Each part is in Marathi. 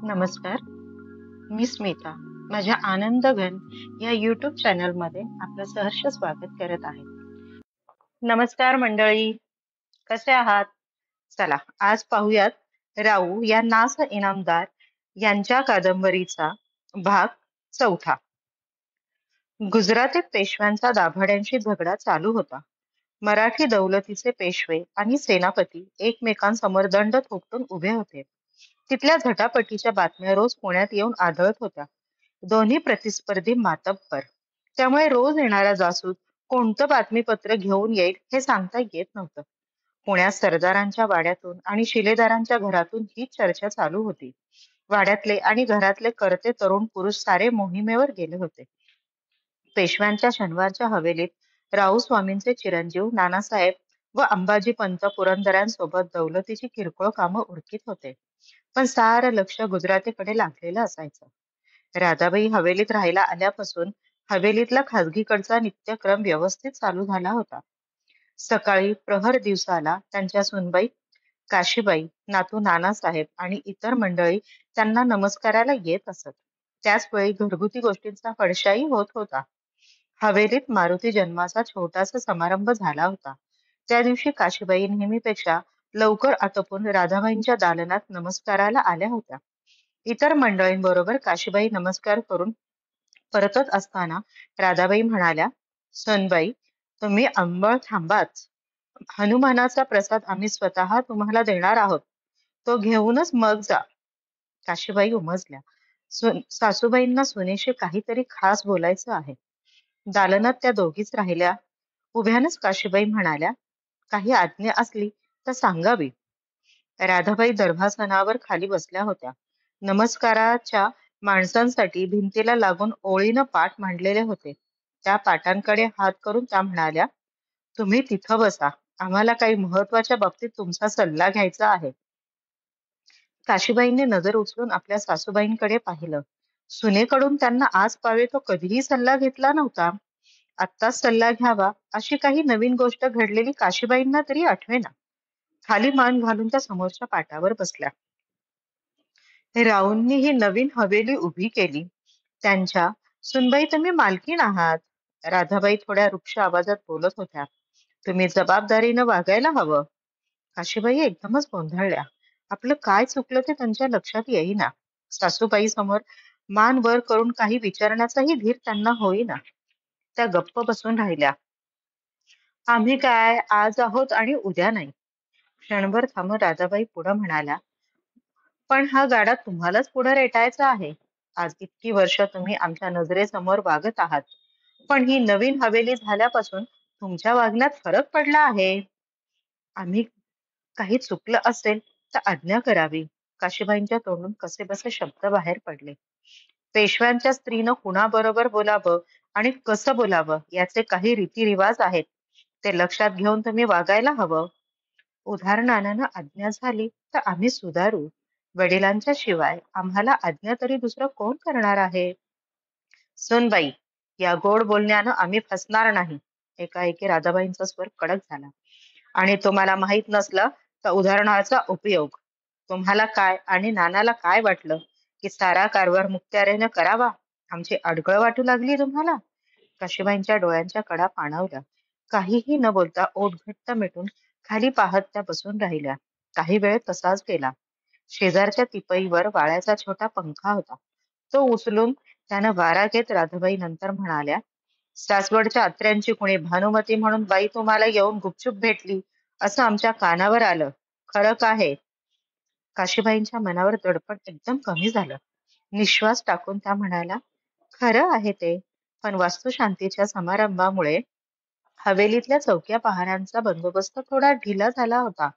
नमस्कार, मी स्मिता. माझ्या आनंदघन या YouTube चॅनलमध्ये आपलं सहर्ष स्वागत करत आहे. नमस्कार मंडळी, कसे आहात? चला, आज पाहूयात राऊ या नास इनामदार यांच्या कादंबरीचा भाग चौथा. गुजरातीत पेशव्यांचा दाभाड्यांशी झगडा चालू होता. मराठी दौलतीचे पेशवे आणि सेनापती एकमेकांसमोर दंड थोपटून उभे होते. तिथल्या झटापटीच्या बातम्या रोज पुण्यात येऊन आढळत होत्या. दोन्ही प्रतिस्पर्धी मातब्बर. त्यामुळे रोज येणारा जासूस कोणतं बातमीपत्र घेऊन येईल हे सांगता येत नव्हतं. पुण्यात सरदारांच्या वाड्यातून आणि शिलेदारांच्या घरातून ही चर्चा चालू होती. वाड्यातले आणि घरातले करते तरुण पुरुष सारे मोहिमेवर गेले होते. पेशव्यांच्या शनिवारच्या हवेलीत राऊस्वामींचे चिरंजीव नानासाहेब व अंबाजी पंत पुरंदरांसोबत दौलतीची किरकोळ कामं उरकीत होते. पण सारं लक्ष गुजरातीकडे लागलेलं असायचं. राधाबाई हवेलीत राहायला आल्यापासून हवेलीतला खाजगीकडचा नित्यक्रम व्यवस्थित चालू झाला होता. सकाळी प्रहर दिवसाला त्यांच्या सुनबाई काशीबाई, नातू नानासाहेब आणि इतर मंडळी त्यांना नमस्काराला येत असत. त्याचवेळी घरगुती गोष्टींचा फडशाही होत होता. हवेलीत मारुती जन्माचा छोटासा समारंभ झाला होता. त्या दिवशी काशीबाई नेहमीपेक्षा लवकर आटोपून राधाबाईंच्या दालनात नमस्काराला आल्या होत्या. इतर मंडळींबरोबर काशीबाई नमस्कार करून परतत असताना राधाबाई म्हणाल्या, "सोनबाई, तुम्ही अंबळ थांबाच. हनुमानाचा प्रसाद आम्ही स्वतः तुम्हाला देणार आहोत. तो घेऊनच मग जा." काशीबाई उमजल्या. सासूबाईंना सुनेशी काहीतरी खास बोलायचं आहे. दालनात त्या दोघीच राहिल्या. उभ्यानच काशीबाई म्हणाल्या, "काही आज्ञा असली तर सांगावी." राधाबाई दर्भासनावर खाली बसल्या होत्या. नमस्काराच्या माणसांसाठी भिंतीला लागून ओळीनं पाट मांडलेले होते. त्या पाटांकडे हात करून त्या म्हणाल्या, "तुम्ही तिथं बसा. आम्हाला काही महत्वाच्या बाबतीत तुमचा सल्ला घ्यायचा आहे." काशीबाईंनी नजर उचलून आपल्या सासूबाईंकडे पाहिलं. सुनेकडून त्यांना आज पावे तो कधीही सल्ला घेतला नव्हता. आत्ताच सल्ला घ्यावा अशी काही नवीन गोष्ट घडलेली काशीबाईंना तरी आठवेना. खाली मान घालून त्या समोरच्या पाटावर बसल्या. राऊंनी ही नवीन हवेली उभी केली. त्यांच्या "सुनबाई, तुम्ही मालकीण आहात." राधाबाई थोड्या रुक्ष आवाजात बोलत होत्या. "तुम्ही जबाबदारीनं वागायला हवं." काशीबाई एकदमच गोंधळल्या. आपलं काय चुकलं ते त्यांच्या लक्षात येईना. सासूबाई समोर मान वर करून काही विचारण्याचाही धीर त्यांना होईना. त्या गप्प बसून राहिल्या. "आम्ही काय आज आहोत आणि उद्या नाही." क्षणभर थांबून राधाबाई पुढे म्हणाल्या, "पण हा गाडा तुम्हालाच पुढे रेटायचा आहे. आज इतकी वर्ष तुम्ही आमच्या नजरेसमोर वागत आहात. पण ही नवीन हवेली झाल्यापासून तुमच्या वागण्यात फरक पडला आहे. आम्ही काही चुकलं असेल तर आज्ञा करावी." काशीबाईंच्या तोंडून कसेबसे शब्द बाहेर पडले. पेशव्यांच्या स्त्रीनं कुणाबरोबर बोलावं आणि कसं बोलावं याचे काही रीतिरिवाज आहेत. ते लक्षात घेऊन तुम्ही वागायला हवं. उदाहरणानं आज्ञा झाली तर आम्ही सुधारू. वडिलांच्या शिवाय आम्हाला आज्ञा तरी दुसरं कोण करणार आहे? "सुनबाई, या गोड बोलण्यानं आम्ही फसणार नाही." एकाएकी राधाबाईंचा स्वर कडक झाला. "आणि तुम्हाला माहित नसलं तर उदाहरणाचा उपयोग. तुम्हाला काय आणि नानाला काय वाटलं की सारा कारभार मुखत्यारीनं करावा? आमची अडगळ वाटू लागली तुम्हाला?" काशीबाईंच्या डोळ्यांच्या कडा पाणावल्या. काहीही न बोलता ओठ घट्ट मिटून खाली पाहत त्या बसून राहिल्या. काही वेळ तसाच गेला. शेजारच्या तिपईवर वाळ्याचा छोटा पंखा होता. तो उचलून त्यानं वारा घेत राधाबाई नंतर म्हणाल्या, "सासवडच्या अत्र्यांची कुणी भानुमती म्हणून बाई तुम्हाला येऊन गुपचूप भेटली असं आमच्या कानावर आलं. खरं का हे?" काशीबाईंच्या मनावर दडपण एकदम कमी झालं. निश्वास टाकून त्या म्हणाल्या, "खरं आहे ते. पण वास्तुशांतीच्या समारंभामुळे हवेलीतल्या चौक्या पहाऱ्यांचा बंदोबस्त थोडा ढिला झाला होता.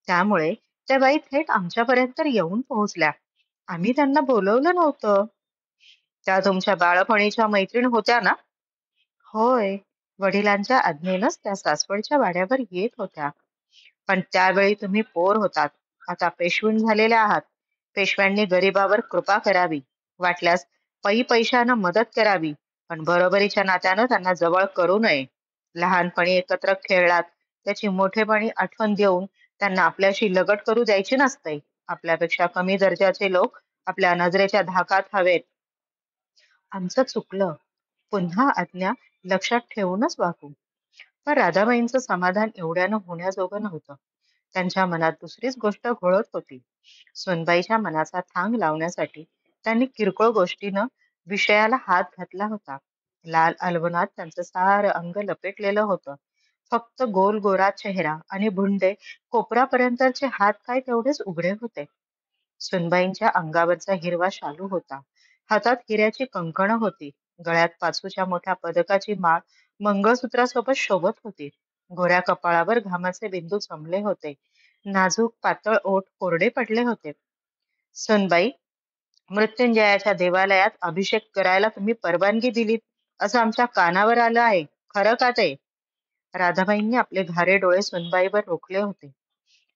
त्यामुळे त्या बाई थेट आमच्यापर्यंत येऊन पोहोचल्या. आम्ही त्यांना बोलवलं नव्हतं." "त्या तुमच्या बाळपणीच्या मैत्रीण होत्या ना?" "होय. वडिलांच्या आज्ञेनंच त्या सासवडच्या वाड्यावर येत होत्या." "पण त्यावेळी तुम्ही पोर होतात. आता पेशवीण झालेल्या आहात. पेशव्यांनी गरिबावर कृपा करावी. वाटल्यास पै पैशानं मदत करावी. पण बरोबरीच्या नात्यानं त्यांना जवळ करू नये. लहानपणी एकत्र खेळलात त्याची मोठेपणी आठवण देऊन त्यांना आपल्याशी लगट करू द्यायची नसते. आपल्यापेक्षा कमी दर्जाचे लोक आपल्या नजरेच्या धाकात हवेत. आमचं चुकलं. पुन्हा आज्ञा लक्षात ठेवूनच वागू. पण राधाबाईंचं समाधान एवढ्यानं होण्याजोगं नव्हतं. त्यांच्या मनात दुसरीच गोष्ट घोळत होती. सुनबाईच्या मनाचा थांग लावण्यासाठी त्यांनी किरकोळ गोष्टीनं विषयाला हात घातला होता. लाल अलवनात त्यांचं सारं अंग लपेटलेलं होतं. फक्त गोल गोरा चेहरा आणि भुंडे कोपरापर्यंतचे हात काय तेवढेच उघडे होते. सुनबाईंच्या अंगावरचा हिरवा शालू होता. हातात हिऱ्याची कंकणं होती. गळ्यात पाचूच्या मोठ्या पदकाची माळ मंगळसूत्रासोबत शोभत होती. गोऱ्या कपाळावर घामाचे बिंदू जमले होते. नाजूक पातळ ओठ कोरडे पडले होते. सुनबाई, मृत्युंजयाच्या देवालयात अभिषेक करायला तुम्ही परवानगी दिलीत असं आमच्या कानावर आलं आहे. खरं का ते? राधाबाईंनी आपले घारे डोळे सुनबाईवर रोखले होते.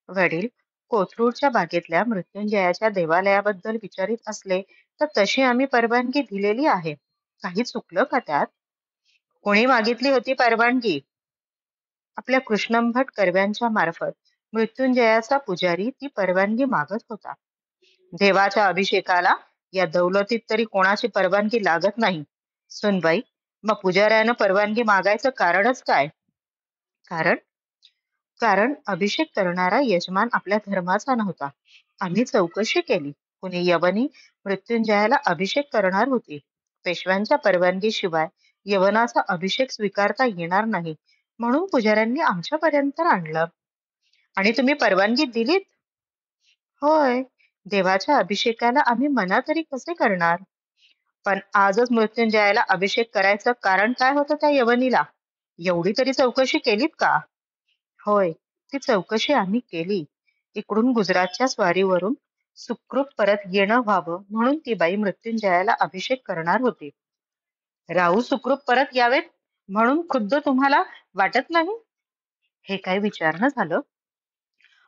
वडील, कोथरूडच्या बागेतल्या मृत्युंजयाच्या देवालयाबद्दल विचारित असले तर तशी आम्ही परवानगी दिलेली आहे. काही चुकलं का त्यात? कोणी मागितली होती परवानगी? आपल्या कृष्णभट कर्व्यांच्या मार्फत मृत्युंजयाचा पुजारी ती परवानगी मागत होता. देवाच्या अभिषेकाला या दौलतीत तरी कोणाची परवानगी लागत नाही. सुनबाई, मग पुजाऱ्यानं परवानगी मागायचं कारणच काय? कारण कारण अभिषेक करणारा यजमान आपल्या धर्माचा नव्हता. आम्ही चौकशी केली. कुणी यवनी मृत्युंजयाला अभिषेक करणार होती. पेशव्यांच्या परवानगीशिवाय यवनाचा अभिषेक स्वीकारता येणार नाही, म्हणून पुजाऱ्यांनी आमच्यापर्यंत आणलं. आणि तुम्ही परवानगी दिलीत? होय. देवाच्या अभिषेकाला आम्ही मना तरी कसे करणार? पण आजच मृत्युंजयाला अभिषेक करायचं कारण काय होतं त्या यवनीला? एवढी तरी चौकशी केलीत का? होय, ती चौकशी आम्ही केली. इकडून गुजरातच्या स्वारीवरून सुखरूप परत येणं व्हावं म्हणून ती बाई मृत्युंजयाला अभिषेक करणार होती. राहू सुखरूप परत यावेत म्हणून खुद्द तुम्हाला वाटत नाही? हे काय विचारणं झालं?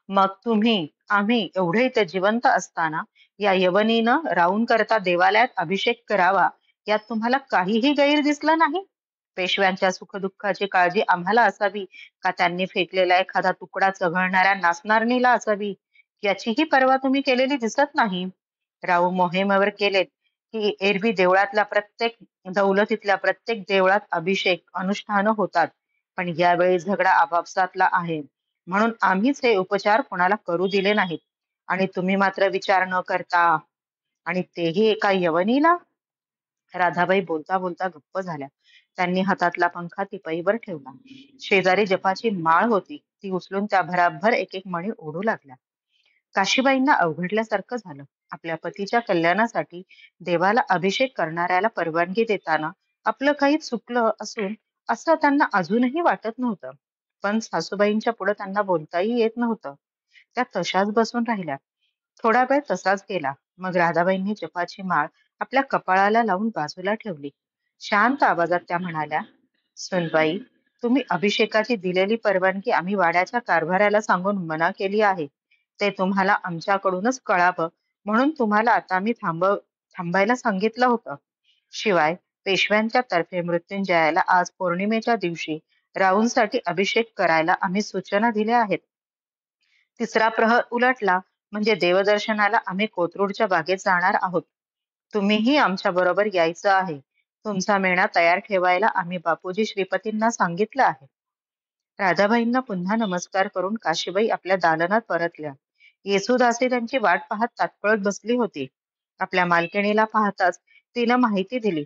मग तुम्ही, आम्ही एवढे इथे जिवंत असताना या यवनीनं राहून करता देवालयात अभिषेक करावा यात तुम्हाला काहीही गैर दिसलं नाही? पेशव्यांच्या सुखदुःखाची काळजी आम्हाला असावी का त्यांनी फेकलेला एखादा तुकडा चघळणाऱ्या नासनारणीला असावी याचीही पर्वा तुम्ही केलेली दिसत नाही. राऊ मोहिमेवर गेलेत की एरवी देवळातल्या प्रत्येक दौलतीतल्या प्रत्येक देवळात अभिषेक अनुष्ठानं होतात, पण यावेळी झगडा आपापसातला आहे म्हणून आम्हीच हे उपचार कोणाला करू दिले नाहीत. आणि तुम्ही मात्र विचार न करता, आणि तेही एका यवनीला? राधाबाई बोलता बोलता गप्प झाल्या. त्यांनी हातातला पंखा तिपईवर ठेवला. शेजारी जपाची माळ होती, ती उचलून त्या भराभर एक एक मणी ओढू लागल्या. काशीबाईंना अवघडल्यासारखं झालं. आपल्या पतीच्या कल्याणासाठी देवाला अभिषेक करणाऱ्याला परवानगी देताना आपलं काही चुकलं असून असं त्यांना अजूनही वाटत नव्हतं. पण सासूबाईंच्या पुढे त्यांना बोलताही येत नव्हतं. त्या तशाच बसून राहिल्या. थोडा वेळ तसाच गेला. मग राधाबाईंनी जपाची माळ आपल्या कपाळाला लावून बाजूला ठेवली. शांत आवाजात त्या म्हणाल्या, सुनबाई, तुम्ही अभिषेकाची दिलेली परवानगी आम्ही वाड्याच्या कारभाऱ्याला सांगून मना केली आहे. ते तुम्हाला आमच्याकडूनच कळावं म्हणून तुम्हाला आता आम्ही थांबायला सांगितलं होतं. शिवाय पेशव्यांच्या तर्फे मृत्युंजयाला आज पौर्णिमेच्या दिवशी राऊंसाठी अभिषेक करायला आम्ही सूचना दिल्या आहेत. तिसरा प्रहर उलटला म्हणजे देवदर्शनाला आम्ही कोथरूडच्या बागेत जाणार आहोत. तुम्हीही आमच्या बरोबर यायचं आहे. तुमचा मेणा तयार ठेवायला आम्ही बापूजी श्रीपतींना सांगितलं आहे. राधाबाईंना पुन्हा नमस्कार करून काशीबाई आपल्या दालनात परतल्या. येसूदासी त्यांची वाट पाहत ताटकळत बसली होती. आपल्या मालकिणीला पाहताच तिनं माहिती दिली.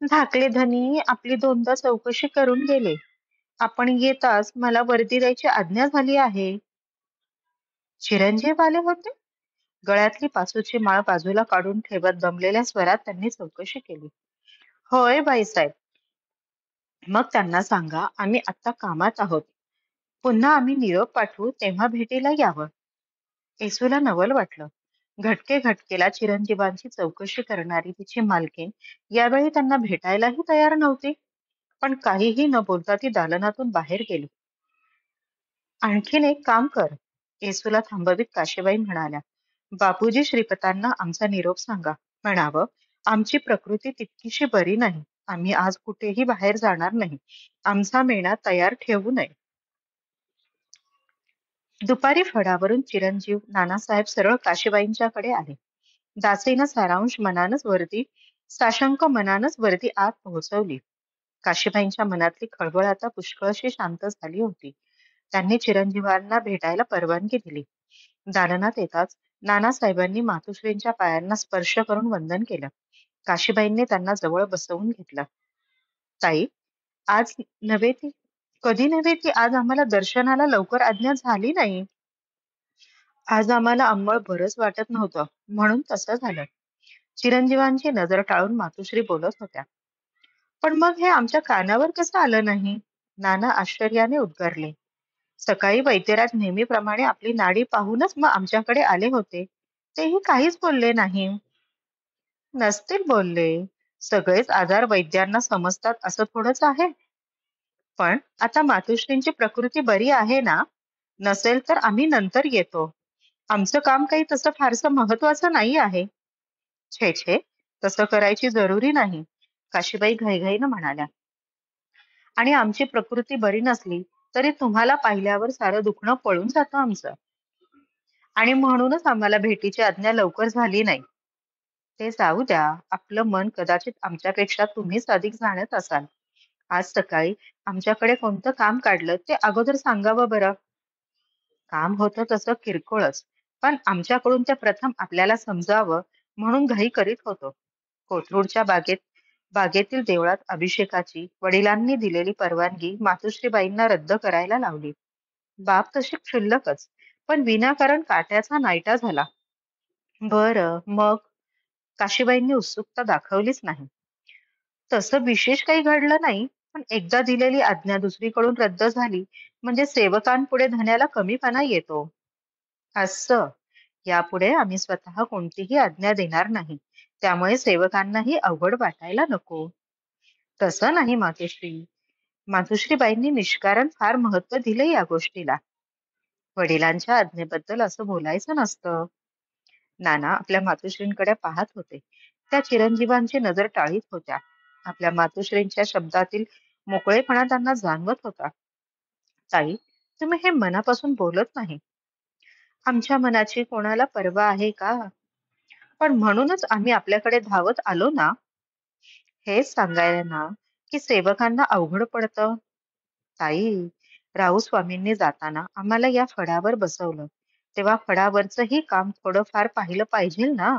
धाकले धनी आपली दोनदा चौकशी करून गेले. आपण येताच मला वर्दी द्यायची आज्ञा झाली आहे. चिरंजीव आले होते? गळ्यातली पाचूची माळ बाजूला काढून ठेवत दमलेल्या स्वरात त्यांनी चौकशी केली. होय बाईसाहेब. मग त्यांना सांगा आम्ही आता कामात आहोत. पुन्हा आम्ही निरोप पाठवू तेव्हा भेटीला यावं. येसूला नवल वाटलं. घटके घटकेला चिरंजीवांची चौकशी करणारी तिची मालकीण यावेळी त्यांना भेटायलाही तयार नव्हती. पण काहीही न बोलता ती दालनातून बाहेर गेली. आणखीन एक काम कर, येसूला थांबवीत काशीबाई म्हणाल्या. बापूजी श्रीपतांना आमचा निरोप सांगा. म्हणावं, आमची प्रकृती तितकीशी बरी नाही. आम्ही आज कुठेही बाहेर जाणार नाही. आमचा मेणा तयार ठेवू नये. दुपारी फडावरून चिरंजीव नानासाहेब सरळ काशीबाईंच्याकडे आले. दासीनं सारांश मनानच वरती साशंक मनानच वरती आत पोहोचवली. काशीबाईंच्या मनातली खळबळ आता पुष्कळशी शांत झाली होती. त्यांनी चिरंजीवांना भेटायला परवानगी दिली. दालनात येताच नानासाहेबांनी मातोश्रींच्या पायांना स्पर्श करून वंदन केलं. काशीबाईंनी त्यांना जवळ बसवून घेतलं. ताई, आज नव्हे ती कधी नव्हे ती आज आम्हाला दर्शनाला लवकर आज्ञा झाली नाही. आज आम्हाला अंमळ बरंच वाटत नव्हतं, म्हणून तसं झालं. चिरंजीवांची नजर टाळून मातोश्री बोलत होत्या. पण मग हे आमच्या कानावर कसं आलं नाही? नाना आश्चर्याने उद्गारले. सकाळी वैद्यराज नेहमीप्रमाणे आपली नाडी पाहूनच मग आमच्याकडे आले होते. तेही काहीच बोलले नाही. नसतील बोलले. सगळेच आजार वैद्यांना समजतात असं थोडंच आहे. पण आता मातोश्रींची प्रकृती बरी आहे ना? नसेल तर आम्ही नंतर येतो. आमचं काम काही तसं फारसं महत्वाचं नाही आहे. छे छे, तसं करायची जरुरी नाही, काशीबाई घाईघाईनं म्हणाल्या. आणि आमची प्रकृती बरी नसली तरी तुम्हाला पाहिल्यावर सारं दुखणं पळून जातं आमचं. आणि म्हणूनच आम्हाला भेटीची आज्ञा लवकर झाली नाही. ते जाऊ द्या. आपलं मन कदाचित आमच्यापेक्षा तुम्हीच अधिक जाणत असाल. आज सकाळी आमच्याकडे कोणतं काम काढलं ते अगोदर सांगावं बरं. काम होतं तसं किरकोळच, पण आमच्याकडून ते प्रथम आपल्याला समजावं म्हणून घाई करीत होतो. कोथरूडच्या बागेतील देवळात अभिषेकाची वडिलांनी दिलेली परवानगी मातोश्रीबाईंना रद्द करायला लावली. बाब तशी क्षुल्लकच, पण विनाकारण काट्याचा नायटा झाला. बरं, मग? काशीबाईंनी उत्सुकता दाखवलीच नाही. तसं विशेष काही घडलं नाही, पण एकदा दिलेली आज्ञा दुसरीकडून रद्द झाली म्हणजे सेवकांपुढे धन्याला कमीपणा येतो. असं. यापुढे आम्ही स्वतः कोणतीही आज्ञा देणार नाही. त्यामुळे सेवकांनाही अवघड वाटायला नको. तसं नाही मातोश्री. मातोश्रीबाईंनी निष्कारण फार महत्व दिले या गोष्टीला. वडिलांच्या आज्ञेबद्दल असं बोलायचं नसतं. नाना आपल्या मातोश्रींकडे पाहत होते. त्या चिरंजीवांची नजर टाळीत होत्या. आपल्या मातोश्रींच्या शब्दातील मोकळेपणा त्यांना जाणवत होता. ताई, तुम्ही हे मनापासून बोलत नाही. आमच्या मनाची कोणाला पर्वा आहे का? पण म्हणूनच आम्ही आपल्याकडे धावत आलो ना. हेच सांगायला ना, की सेवकांना अवघड पडतं. ताई, राऊस्वामींनी जाताना आम्हाला या फडावर बसवलं. तेव्हा फडावरचंही काम थोडंफार पाहिलं पाहिजे ना.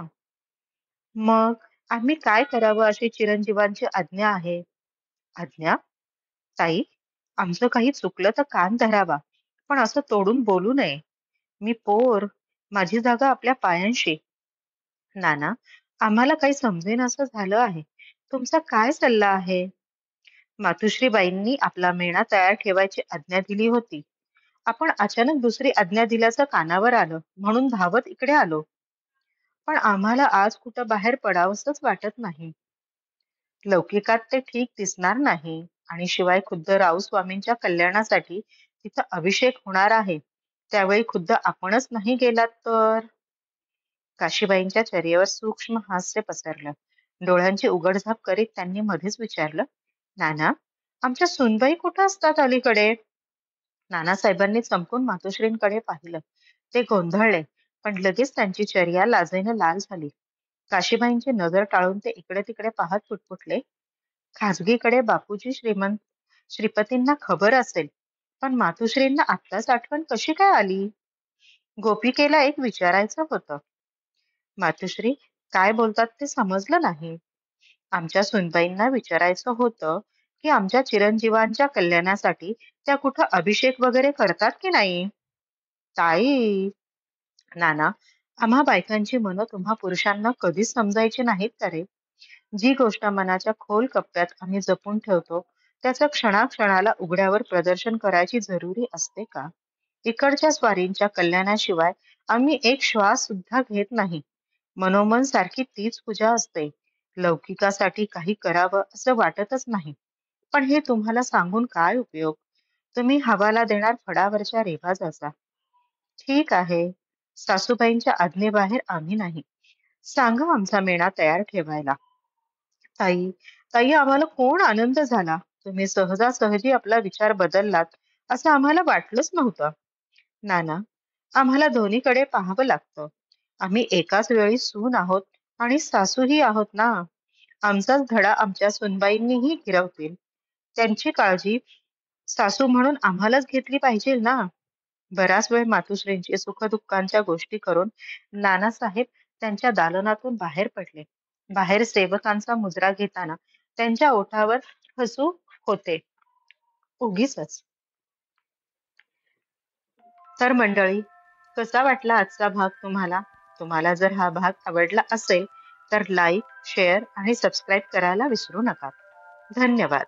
मग आम्ही काय करावं अशी चिरंजीवांची आज्ञा आहे. आज्ञा? ताई, आमचं काही चुकलं तर कान धरावा, पण असं तोडून बोलू नये. मी पोर, माझी जागा आपल्या पायांशी. नाना, आम्हाला काही समजेनासं झालं आहे. तुमचा काय सल्ला आहे? मातुश्रीबाईंनी आपला मेणा तयार ठेवायची आज्ञा दिली होती. आपण अचानक दुसरी आज्ञा दिल्याचं कानावर आलं, म्हणून धावत इकडे आलो. पण आम्हाला आज कुठं बाहेर पडावंसंच वाटत नाही. लौकिकात ते ठीक दिसणार नाही. आणि शिवाय खुद्द राऊस्वामींच्या कल्याणासाठी तिथं अभिषेक होणार आहे. त्यावेळी खुद्द आपणच नाही गेलात तर? काशीबाईंच्या चेहऱ्यावर सूक्ष्म हास्य पसरलं. डोळ्यांची उघडझाप करीत त्यांनी मध्येच विचारलं, नाना, आमच्या सुनबाई कुठं असतात अलीकडे? नानासाहेबांनी चमकून मातोश्रींकडे पाहिलं. ते गोंधळले, पण लगेच त्यांची चर्या लाजेने लाल झाली. काशीबाईंची नजर टाळून ते इकडे तिकडे पाहत पुटपुटले, खाजगीकडे बापूजी श्रीपतींना खबर असेल, पण मातोश्रींना आत्ताच आठवण कशी काय आली? गोपिकेला एक विचारायचं होतं. मातोश्री, काय बोलतात ते समजलं नाही. आमच्या सुनबाईंना विचारायचं होतं की आमच्या चिरंजीवांच्या कल्याणासाठी त्या कुठं अभिषेक वगैरे करतात की नाही. ताई, नाना, आम्हा बायकांची मनं तुम्हा पुरुषांना कधीच समजायची नाहीत का रे? जी गोष्ट मनाच्या खोल कप्प्यात आम्ही जपून ठेवतो, त्याचं क्षणाक्षणाला उघड्यावर प्रदर्शन करायची जरुरी असते का? इकडच्या स्वारींच्या कल्याणाशिवाय आम्ही एक श्वास सुद्धा घेत नाही. मनोमन सारखी तीच पूजा असते. लौकिकासाठी काही करावं असं वाटतच नाही. पण हे तुम्हाला सांगून काय उपयोग? तुम्ही हवाला देणार फडावरच्या रेवाजाचा. ठीक आहे. सासूबाईंच्या आज्ञेबाहेर आम्ही नाही. सांगा आमचा मेणा तयार ठेवायला. ताई, ताई, आम्हाला कोण आनंद झाला. तुम्ही सहजासहजी आपला विचार बदललात असं आम्हाला वाटलंच नव्हतं. नाना, आम्हाला दोन्हीकडे पाहावं लागतं. आम्ही एकाच वेळी सून आहोत आणि सासूही आहोत ना. आमचाच धडा आमच्या सुनबाईंनीही गिरवतील. त्यांची काळजी सासू म्हणून आम्हालाच घेतली पाहिजे ना. बराच वेळ मातोश्रींची सुखदुःखांच्या गोष्टी करून नानासाहेब त्यांच्या दालनातून बाहेर पडले. बाहेर सेवकांचा मुजरा घेताना त्यांच्या ओठावर हसू होते. उगीचच. तर मंडळी, कसा वाटला आजचा भाग तुम्हाला? तुम्हाला जर हा भाग आवडला असेल तर लाईक, शेअर आणि सबस्क्राईब करायला विसरू नका. धन्यवाद.